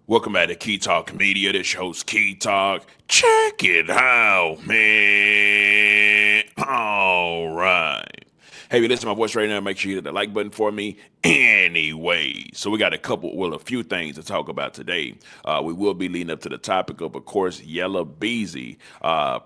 Welcome back to Key Talk Media. This your host Key Talk. Check it out, man. All right. Hey, if you listen to my voice right now, make sure you hit the like button for me. Anyway, so we got a few things to talk about today. We will be leading up to the topic of course, Yella Beezy.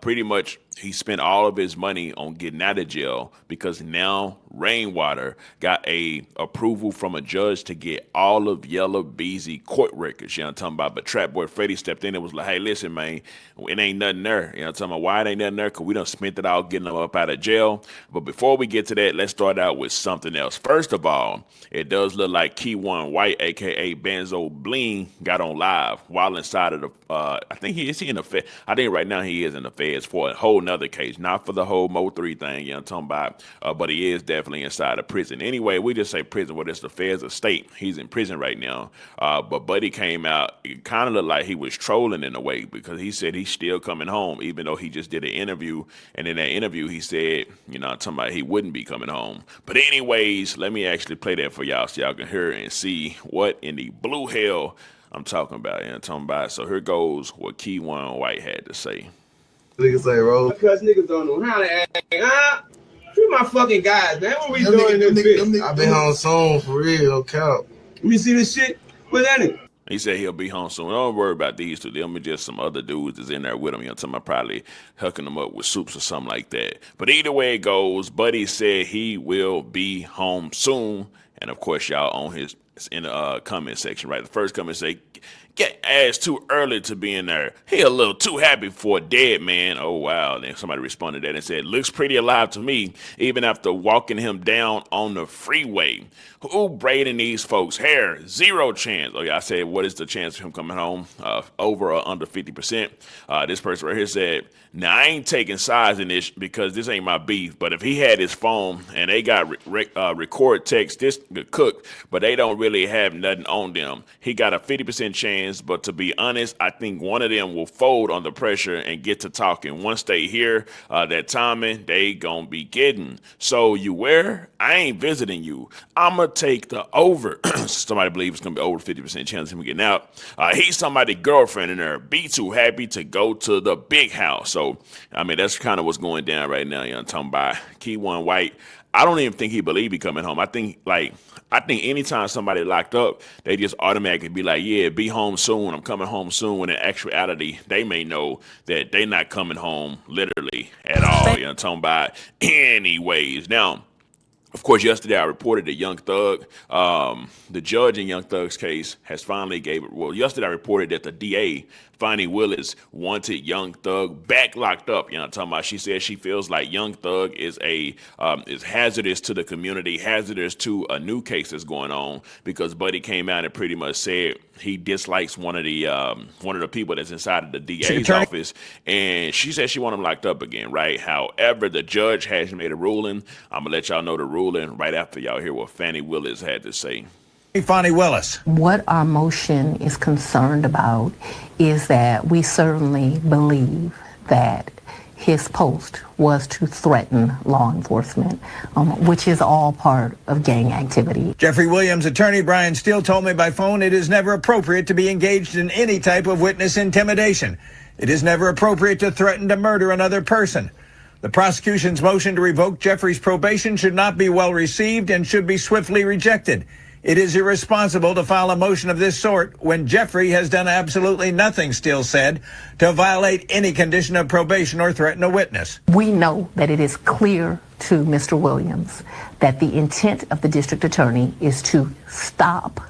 Pretty much, he spent all of his money on getting out of jail because now RainWater got a approval from a judge to get all of Yella Beezy court records. You know what I'm talking about? But Trapboy Freddy stepped in and was like, "Hey, listen, man, it ain't nothing there." You know what I'm talking about? Why it ain't nothing there? Because we done spent it all getting them up out of jail. But before we get to that, let's start out with something else. First of all, it does look like Key One White, aka Benzo Bling, got on live while inside of the. I think he in the Fed. I think right now he is in the feds for a whole nother case, not for the whole Mo 3 thing. You know what I'm talking about? But he is definitely inside of prison. Anyway, we just say prison, well, it's the feds of state. He's in prison right now. But Buddy came out. It kind of looked like he was trolling in a way because he said he's still coming home, even though he just did an interview. And in that interview, he said, you know, talking about he wouldn't be coming home. But anyways, let me actually play that for y'all so y'all can hear and see what in the blue hell I'm talking about. You know, talking about. So here goes what Key One White had to say. Niggas say, bro. Because niggas don't know how to act. Free my fucking guys, man. What we doing in this bitch? I been home soon, for real, no cap. Let me see this shit. What's that nigga? He said he'll be home soon. Don't worry about these two. Them are just some other dudes that's in there with him. You know what I'm talking about? Probably hooking them up with soups or something like that. But either way it goes, Buddy said he will be home soon. And of course, y'all on his in the comment section, right? The first comment say, "Get ass too early to be in there. He a little too happy for a dead man." Oh wow! Then somebody responded to that and said, "Looks pretty alive to me, even after walking him down on the freeway. Who braiding these folks' hair? Zero chance." Oh yeah, I said, what is the chance of him coming home? Over or under 50%. This person right here said, "Now I ain't taking sides in this because this ain't my beef. But if he had his phone and they got record text, this could cook, but they don't really have nothing on them. He got a 50% chance. But to be honest, I think one of them will fold under pressure and get to talking. Once they hear that timing, they gonna be getting. So you where? I ain't visiting you. I'ma take the over." Somebody believes it's gonna be over 50% chance of him getting out. He's somebody's girlfriend in there. Be too happy to go to the big house. So I mean, that's kind of what's going down right now. You know, I'm talking about Key One White. I don't even think he believe he coming home. I think anytime somebody locked up, they just automatically be like, "Yeah, be home soon. I'm coming home soon." When in actuality, they may know that they not coming home literally at all. You know what I'm talking about? Anyways, now of course, yesterday I reported that Young Thug, the judge in Young Thug's case, has finally gave it. Well, yesterday I reported that the DA, Fannie Willis, wanted Young Thug back locked up. You know what I'm talking about? She said she feels like Young Thug is hazardous to the community, hazardous to a new case that's going on because Buddy came out and pretty much said he dislikes one of the people that's inside of the DA's office, and she said she want him locked up again, right? However, the judge has made a ruling. I'm gonna let y'all know the ruling right after y'all hear what Fannie Willis had to say. Fannie Willis. What our motion is concerned about is that we certainly believe that his post was to threaten law enforcement, which is all part of gang activity. Jeffrey Williams' attorney Brian Steele told me by phone it is never appropriate to be engaged in any type of witness intimidation. It is never appropriate to threaten to murder another person. The prosecution's motion to revoke Jeffrey's probation should not be well received and should be swiftly rejected. It is irresponsible to file a motion of this sort when Jeffrey has done absolutely nothing, Steele said, to violate any condition of probation or threaten a witness. We know that it is clear to Mr. Williams that the intent of the district attorney is to stop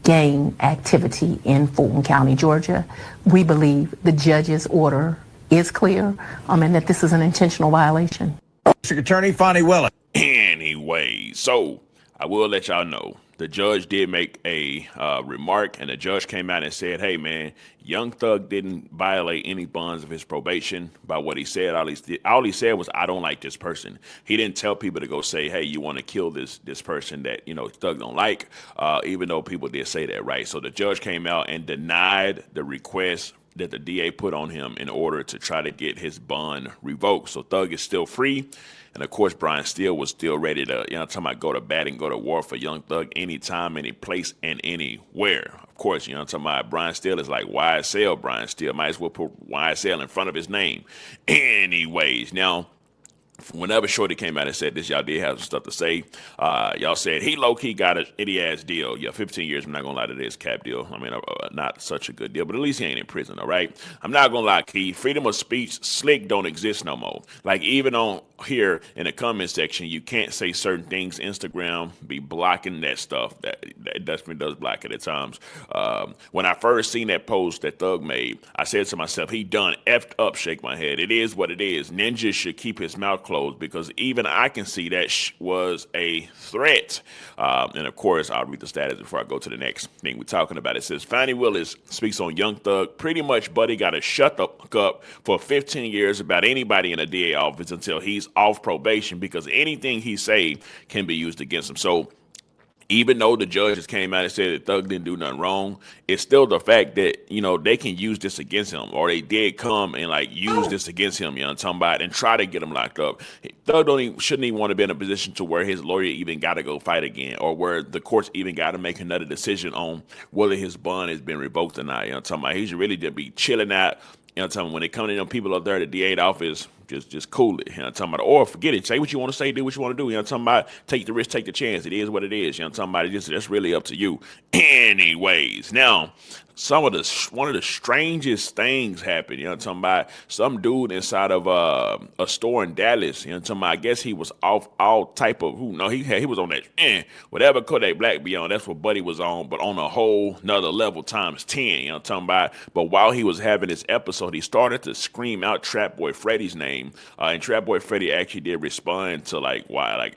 gang activity in Fulton County, Georgia. We believe the judge's order is clear, and that this is an intentional violation. District Attorney Fannie Willis. Anyway, so I will let y'all know the judge did make a remark, and the judge came out and said, "Hey, man, Young Thug didn't violate any bonds of his probation by what he said. All he said was, I don't like this person." He didn't tell people to go say, "Hey, you want to kill this person that, you know, Thug don't like," even though people did say that, right? So the judge came out and denied the request that the DA put on him in order to try to get his bond revoked. So Thug is still free. And of course, Brian Steele was still ready to, talking about go to bat and go to war for Young Thug anytime, any place, and anywhere. Of course, talking about Brian Steele is like YSL Brian Steele. Might as well put YSL in front of his name. Anyways, now, whenever Shorty came out and said this, y'all did have some stuff to say. Y'all said he low-key got an itty-ass deal. Yeah, 15 years, I'm not going to lie to this cap deal. I mean, not such a good deal, but at least he ain't in prison, all right? I'm not going to lie, Key. Freedom of speech, slick don't exist no more. Like, even on here in the comment section, you can't say certain things. Instagram be blocking that stuff. That definitely does block it at times. When I first seen that post that Thug made, I said to myself, he done effed up, shake my head. It is what it is. Ninja should keep his mouth closed because even I can see that was a threat. And of course, I'll read the status before I go to the next thing we're talking about. It says, Fannie Willis speaks on Young Thug. Pretty much, buddy got to shut the fuck up for 15 years about anybody in a DA office until he's off probation because anything he say can be used against him. So even though the judges came out and said that Thug didn't do nothing wrong, it's still the fact that, they can use this against him, or they did come and use this against him, I'm talking about, and try to get him locked up. Thug shouldn't even want to be in a position to where his lawyer even got to go fight again, or where the courts even got to make another decision on whether his bond has been revoked or not. I'm talking about, he should really just be chilling out. I'm talking about, when they come in, people up there at the DA office, just cool it. I'm talking about, or forget it. Say what you want to say, do what you want to do. I'm talking about, take the risk, take the chance. It is what it is. I'm talking about, that's really up to you. Anyways, now, one of the strangest things happened. I'm talking about, some dude inside of a store in Dallas. I'm talking about, I guess he was off all type of he was on that whatever Kodak Black be on. That's what Buddy was on, but on a whole nother level times 10. I'm talking about. But while he was having this episode, he started to scream out Trapboy Freddy's name, and Trapboy Freddy actually did respond to why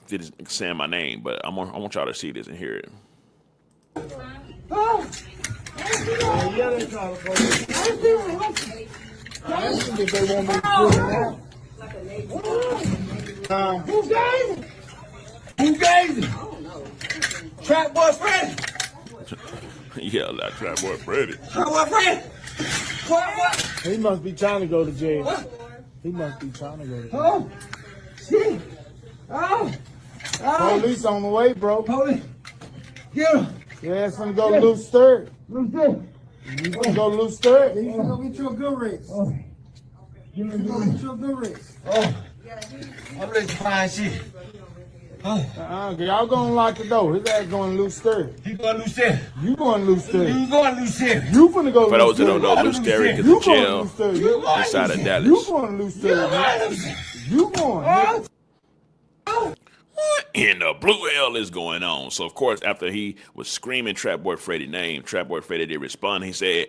did he say my name? But I want y'all to see this and hear it. Oh. Who's Gazy? Trapboy Freddy. Yeah, like Trapboy Freddy. Trapboy Freddy. What? He must be trying to go to jail. What? He must be trying to go to jail. Oh, shit. Oh. Police on the way, bro. Police. Get him. Your ass finna go loose third. Loose third. You finna go loose third. You finna go get you a good race. Oh. You finna go get you a good race. Oh. I'm ready to find shit. Oh. Y'all gonna lock the door. His ass going loose third. He going loose third. You going loose third. You going loose third. You finna go For those loose who don't know, loose third is You a jail loose third. inside of Dallas. You going loose third. You going. What in the blue hell is going on? So, of course, after he was screaming Trapboy Freddy's name, Trapboy Freddy did respond. He said,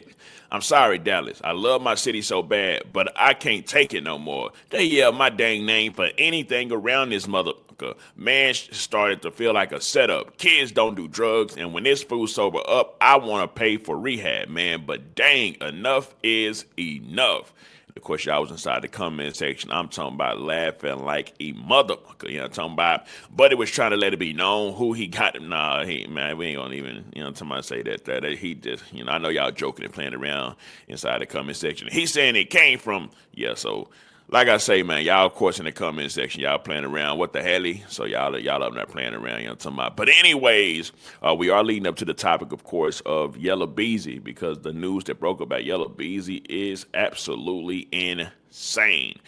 I'm sorry, Dallas. I love my city so bad, but I can't take it no more. They yell my dang name for anything around this motherfucker. Man started to feel like a setup. Kids don't do drugs, and when this fool sober up, I want to pay for rehab, man. But dang, enough is enough. Of course, y'all was inside the comment section. I'm talking about laughing like a motherfucker. I'm talking about, but it was trying to let it be known who he got. Nah, we ain't gonna even, talking about say that he just, I know y'all joking and playing around inside the comment section. He's saying it came from, so like I say, man, y'all, of course, in the comment section, y'all playing around. What the hell? So y'all up there playing around, talking about. But anyways, we are leading up to the topic, of course, of Yella Beezy, because the news that broke about Yella Beezy is absolutely insane.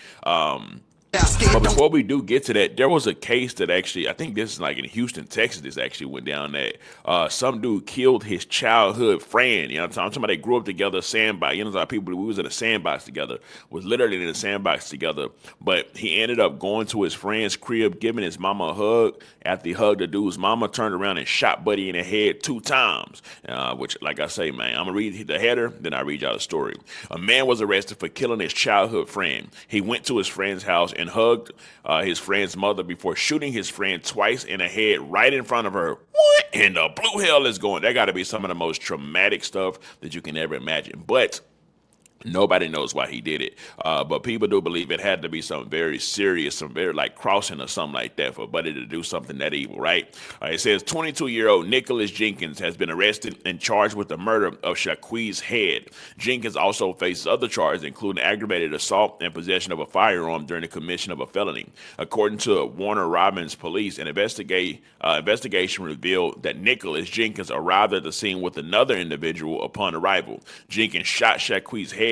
But before we do get to that, there was a case that actually, I think this is in Houston, Texas, this actually went down that some dude killed his childhood friend. I'm talking about they grew up together, sandbox. People, we was in a sandbox together, was literally in a sandbox together. But he ended up going to his friend's crib, giving his mama a hug. After he hugged the dude's mama, turned around and shot Buddy in the head 2 times. Which, like I say, man, I'm going to read the header, then I read y'all the story. A man was arrested for killing his childhood friend. He went to his friend's house and hugged his friend's mother before shooting his friend twice in the head right in front of her. What in the blue hell is going? That got to be some of the most traumatic stuff that you can ever imagine. But Nobody knows why he did it, but people do believe it had to be something very serious, some very like crossing or something like that for Buddy to do something that evil, right? It says 22-year-old Nicholas Jenkins has been arrested and charged with the murder of Shaquille's Head. Jenkins also faces other charges, including aggravated assault and possession of a firearm during the commission of a felony. According to Warner Robins police, an investigation revealed that Nicholas Jenkins arrived at the scene with another individual upon arrival. Jenkins shot Shaquille's head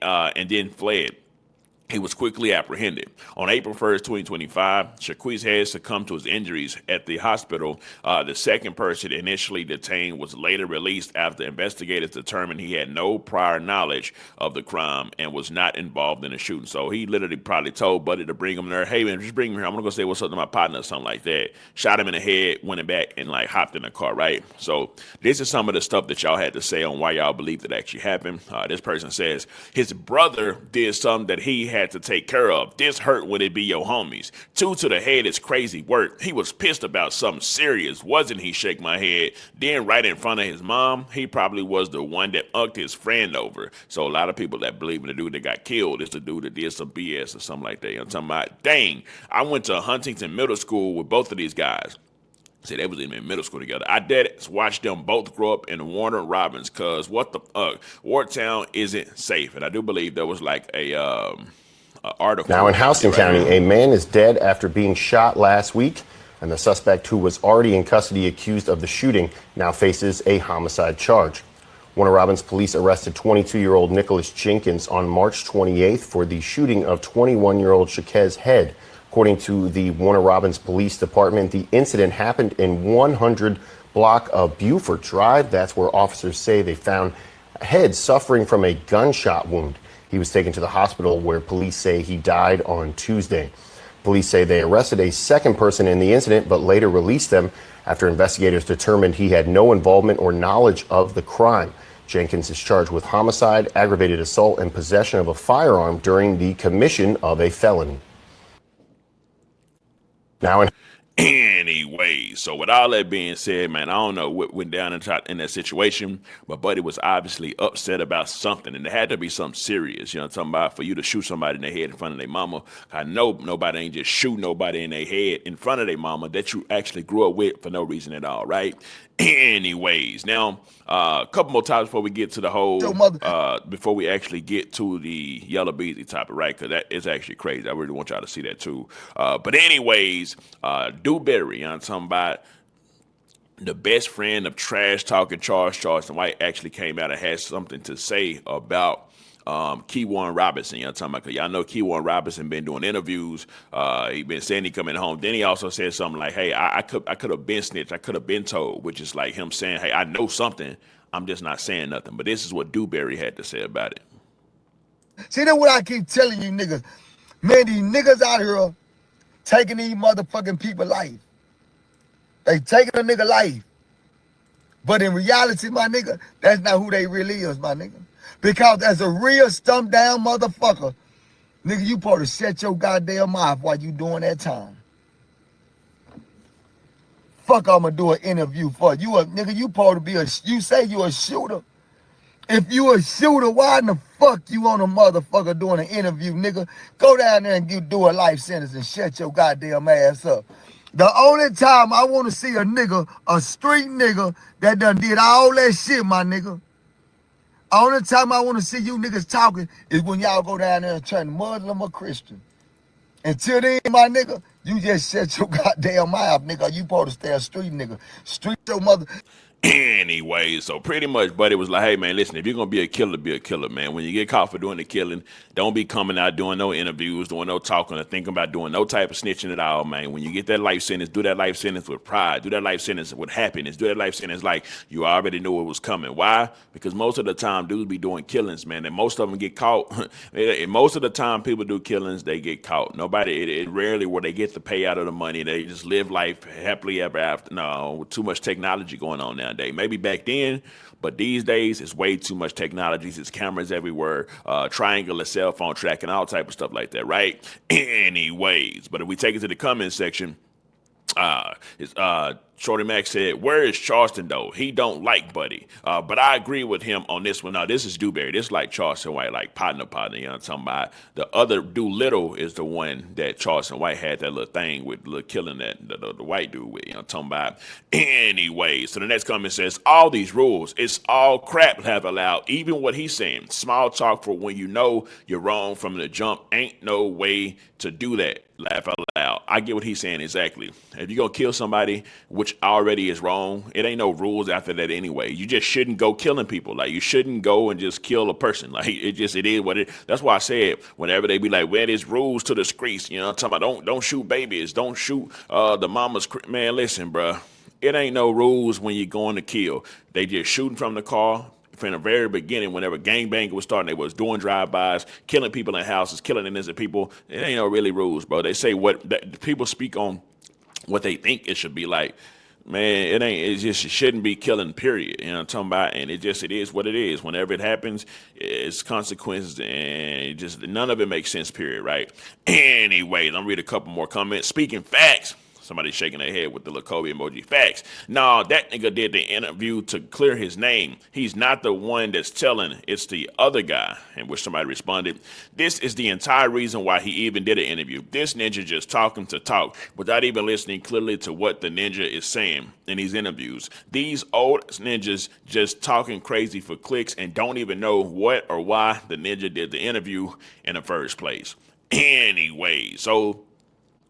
and then fled. He was quickly apprehended. On April 1st, 2025, Shaquille's Head succumbed to his injuries at the hospital. The second person initially detained was later released after investigators determined he had no prior knowledge of the crime and was not involved in the shooting. So he literally probably told Buddy to bring him there. Hey, man, just bring him here. I'm going to go say what's up to my partner or something like that. Shot him in the head, went back, and like hopped in the car, right? So this is some of the stuff that y'all had to say on why y'all believe that actually happened. This person says his brother did something that he had to take care of. This hurt when it be your homies. 2 to the head is crazy work. He was pissed about something serious, wasn't he? Shake my head. Then right in front of his mom, he probably was the one that ucked his friend over. So a lot of people that believe in the dude that got killed is the dude that did some BS or something like that. I'm talking about, dang, I went to Huntington Middle School with both of these guys. See, they was in middle school together. I did watch them both grow up in Warner Robins, cause what the Wardtown isn't safe, and I do believe there was like a article. Now in Houston County, a man is dead after being shot last week, and the suspect, who was already in custody accused of the shooting, now faces a homicide charge. Warner Robins police arrested 22-year-old Nicholas Jenkins on March 28th for the shooting of 21-year-old Shaquille's Head. According to the Warner Robins Police Department, the incident happened in 100 block of Buford Drive. That's where officers say they found Head suffering from a gunshot wound. He was taken to the hospital where police say he died on Tuesday. Police say they arrested a second person in the incident, but later released them after investigators determined he had no involvement or knowledge of the crime. Jenkins is charged with homicide, aggravated assault, and possession of a firearm during the commission of a felony. Now, anyway, so with all that being said, man, I don't know what went down in that situation, but Buddy was obviously upset about something, and it had to be something serious. You know what I'm talking about? For you to shoot somebody in the head in front of their mama, I know nobody ain't just shoot nobody in their head in front of their mama that you actually grew up with for no reason at all, right? Anyways, now a couple more times before we get to the whole, before we actually get to the Yella Beezy topic, right? Because that is actually crazy. I really want y'all to see that too. But anyways, Dewberry, you know what I'm talking about? The best friend of trash talking Charleston White actually came out and had something to say about Keywan Robinson. You know what I'm talking about? Cause y'all know Keywan Robinson been doing interviews. He been saying he coming home. Then he also said something like, hey, I could have been snitched. I could have been told, which is like him saying, hey, I know something. I'm just not saying nothing. But this is what Dewberry had to say about it. See, that's what I keep telling you niggas. Man, these niggas out here taking these motherfucking people life. They taking a nigga life. But in reality, my nigga, that's not who they really is, my nigga. Because as a real stumped down motherfucker, nigga, you supposed to shut your goddamn mouth while you doing that time. Fuck, I'ma do an interview for you. Nigga, you supposed to be you say you a shooter. If you a shooter, why in the fuck you on a motherfucker doing an interview, nigga? Go down there and you do a life sentence and shut your goddamn ass up. The only time I want to see a nigga, a street nigga, that done did all that shit, my nigga. Only time I want to see you niggas talking is when y'all go down there and turn Muslim or Christian. Until then, my nigga, you just shut your goddamn mouth, nigga. You supposed to stay a street nigga. Street your mother. Anyway, so pretty much Buddy was like, hey man, listen, if you're gonna be a killer, man. When you get caught for doing the killing, don't be coming out doing no interviews, doing no talking, or thinking about doing no type of snitching at all, man. When you get that life sentence, do that life sentence with pride, do that life sentence with happiness, do that life sentence like you already knew it was coming. Why? Because most of the time dudes be doing killings, man, and most of them get caught. And most of the time people do killings, they get caught. It rarely where they get the payout of the money. They just live life happily ever after. No, with too much technology going on now. Maybe back then, but these days it's way too much technology. There's cameras everywhere, triangular cell phone tracking, all type of stuff like that, right? Anyways, but if we take it to the comment section, Shorty Mac said, "Where is Charleston though? He don't like Buddy." But I agree with him on this one. Now this is Dewberry. This is like Charleston White, like partner. You know what I'm talking about? The other Doolittle is the one that Charleston White had that little thing with little killing that the white dude with. You know what I'm talking about? Anyway, so the next comment says, "All these rules, it's all crap have allowed. Even what he's saying, small talk for when you know you're wrong from the jump. Ain't no way to do that." Laugh out loud. I get what he's saying exactly. If you're gonna kill somebody, which already is wrong, it ain't no rules after that anyway. You just shouldn't go killing people. Like you shouldn't go and just kill a person. Like it is what it. That's why I said whenever they be like, "Where there's rules to the streets," you know, I'm talking about don't shoot babies, don't shoot the mama's. Man, listen, bruh. It ain't no rules when you're going to kill. They just shooting from the car. From the very beginning, whenever gangbanging was starting, they was doing drive-bys, killing people in houses, killing innocent people. It ain't no really rules, bro. They say people speak on what they think it should be like. Man, it ain't. It shouldn't be killing. Period. You know what I'm talking about? And it is what it is. Whenever it happens, it's consequences, and none of it makes sense. Period. Right? Anyways, I'm read a couple more comments. Speaking facts. Somebody shaking their head with the little Kobe emoji. Facts. No, that nigga did the interview to clear his name. He's not the one that's telling. It's the other guy. In which somebody responded, "This is the entire reason why he even did an interview. This ninja just talking to talk without even listening clearly to what the ninja is saying in these interviews. These old ninjas just talking crazy for clicks and don't even know what or why the ninja did the interview in the first place." Anyway, so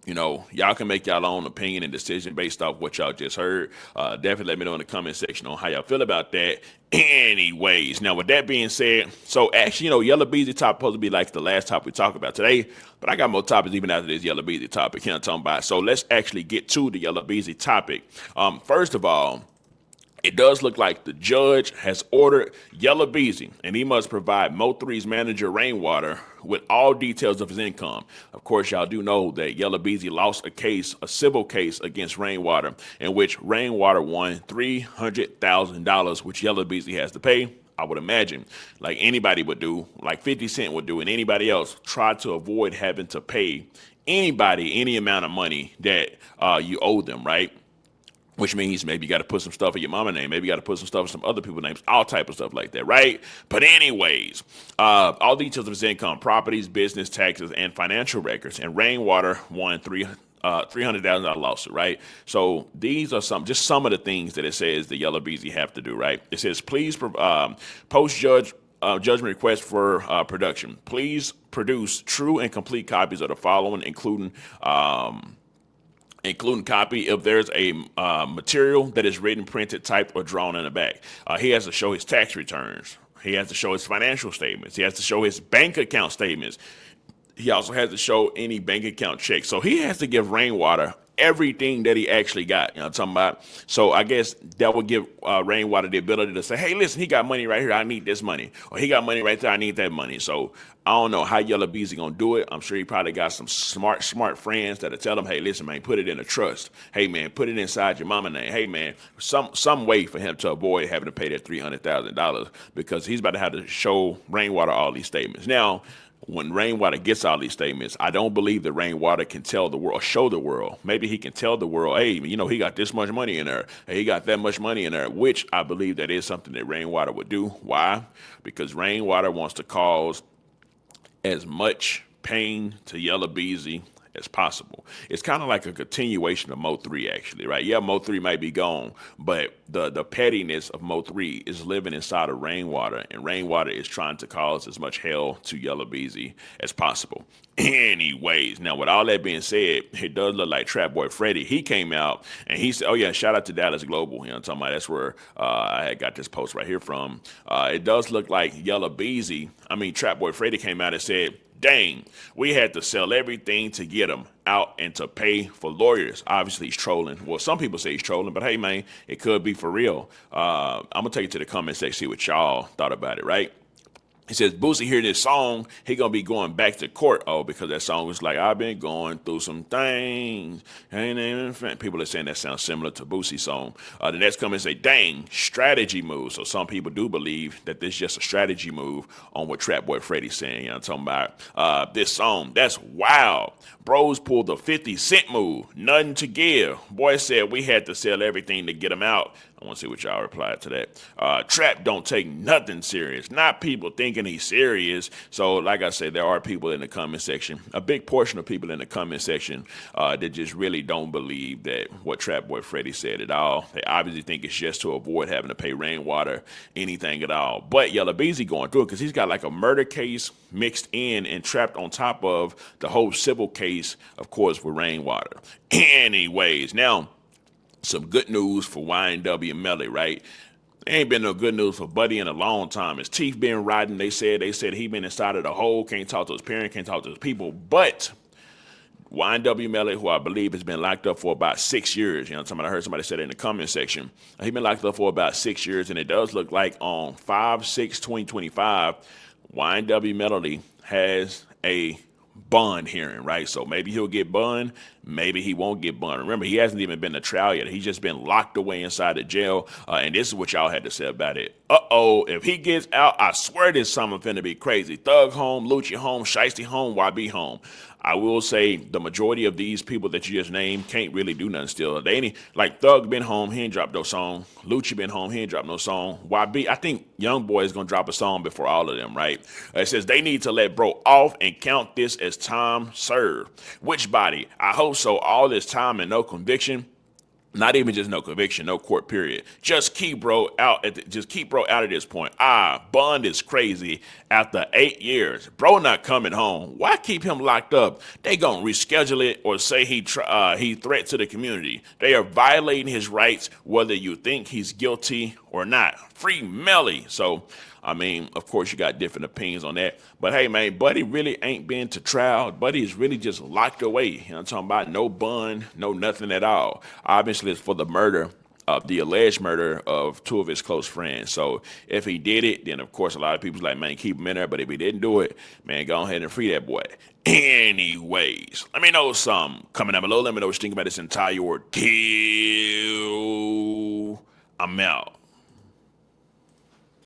y'all can make y'all own opinion and decision based off what y'all just heard. Definitely let me know in the comment section on how y'all feel about that. Anyways, now with that being said, so actually, Yella Beezy topic supposed to be like the last topic we talk about today, but I got more topics even after this Yella Beezy topic. You know what I'm talking about? So let's actually get to the Yella Beezy topic. First of all, it does look like the judge has ordered Yella Beezy, and he must provide Mo3's manager RainWater with all details of his income. Of course, y'all do know that Yella Beezy lost a civil case against RainWater, in which RainWater won $300,000, which Yella Beezy has to pay. I would imagine, like anybody would do, like 50 Cent would do, and anybody else, try to avoid having to pay anybody any amount of money that you owe them, right? Which means maybe you got to put some stuff in your mama name. Maybe you got to put some stuff in some other people's names, all type of stuff like that, right? But anyways, all details of his income, properties, business, taxes, and financial records. And RainWater won $300,000 lawsuit, right? So these are just some of the things that it says the Yella Beezy have to do, right? It says, please post judgment request for production. Please produce true and complete copies of the following, including copy if there's a material that is written, printed, typed, or drawn in the back. He has to show his tax returns. He has to show his financial statements. He has to show his bank account statements. He also has to show any bank account checks. So he has to give RainWater everything that he actually got. You know what I'm talking about? So I guess that would give RainWater the ability to say, hey, listen, he got money right here. I need this money. Or he got money right there. I need that money. So I don't know how Yella Beezy gonna do it. I'm sure he probably got some smart friends that'll tell him, hey, listen, man, put it in a trust. Hey, man, put it inside your mama name. Hey, man, some way for him to avoid having to pay that $300,000 because he's about to have to show RainWater all these statements. Now, when RainWater gets all these statements, I don't believe that RainWater can tell the world, show the world. Maybe he can tell the world, hey, he got this much money in there. Hey, he got that much money in there, which I believe that is something that RainWater would do. Why? Because RainWater wants to cause as much pain to Yella Beezy as possible. It's kind of like a continuation of Mo3, actually, right? Yeah, Mo3 might be gone, but the pettiness of Mo3 is living inside of RainWater, and RainWater is trying to cause as much hell to Yella Beezy as possible. Anyways, now with all that being said, it does look like Trapboy Freddy. He came out and he said, oh yeah, shout out to Dallas Global. You know what I'm talking about? That's where I had got this post right here from. It does look like Trapboy Freddy came out and said, dang, we had to sell everything to get him out and to pay for lawyers. Obviously, he's trolling. Well, some people say he's trolling, but hey, man, it could be for real. I'm going to take it to the comment section, see what y'all thought about it, right? He says, Boosie hear this song, he gonna be going back to court. Oh, because that song was like, I've been going through some things. People are saying that sounds similar to Boosie's song. The next comment say, dang, strategy move. So some people do believe that this is just a strategy move on what Trapboy Freddy's saying. You know what I'm talking about? This song, that's wild. Bros pulled the 50 Cent move. Nothing to give. Boy said we had to sell everything to get him out. I want to see what y'all reply to that. Trap don't take nothing serious. Not people thinking he's serious. So, like I said, there are people in the comment section, a big portion of people in the comment section that just really don't believe that what Trapboy Freddy said at all. They obviously think it's just to avoid having to pay RainWater, anything at all. But Yella Beezy going through it because he's got like a murder case mixed in and trapped on top of the whole civil case, of course, with RainWater. Anyways, now, some good news for YNW Melly, right? Ain't been no good news for Buddy in a long time. His teeth been rotting. They said he been inside of the hole, can't talk to his parents, can't talk to his people. But YNW Melly, who I believe has been locked up for about 6 years. You know, I heard somebody say that in the comment section. He's been locked up for about 6 years, and it does look like on 5/6/2025, YNW Melly has a bond hearing, right? So maybe he'll get bond, maybe he won't get bond. Remember, he hasn't even been to trial yet. He's just been locked away inside the jail. And this is what y'all had to say about it. If he gets out, I swear this summer finna be crazy. Thug home, Lucci home, Shiesty home, YB home. I will say the majority of these people that you just named can't really do nothing still. They ain't like Thug been home, he ain't dropped no song. Lucci been home, he ain't dropped no song. YB, I think Young Boy is gonna drop a song before all of them, right? It says they need to let bro off and count this as time served. Which body? I hope so. All this time and no conviction. Not even just no conviction, no court period. Just keep bro out at this point. Bond is crazy. After 8 years, bro not coming home. Why keep him locked up? They gonna reschedule it or say he threat to the community. They are violating his rights, whether you think he's guilty or not. Free Melly. So, I mean, of course, you got different opinions on that. But hey, man, Buddy really ain't been to trial. Buddy is really just locked away. You know what I'm talking about? No bond, no nothing at all. Obviously, it's for the murder of the alleged murder of 2 of his close friends. So if he did it, then of course a lot of people's like, man, keep him in there. But if he didn't do it, man, go ahead and free that boy. Anyways, let me know some. Coming down below, let me know what you think about this entire ordeal. I'm out.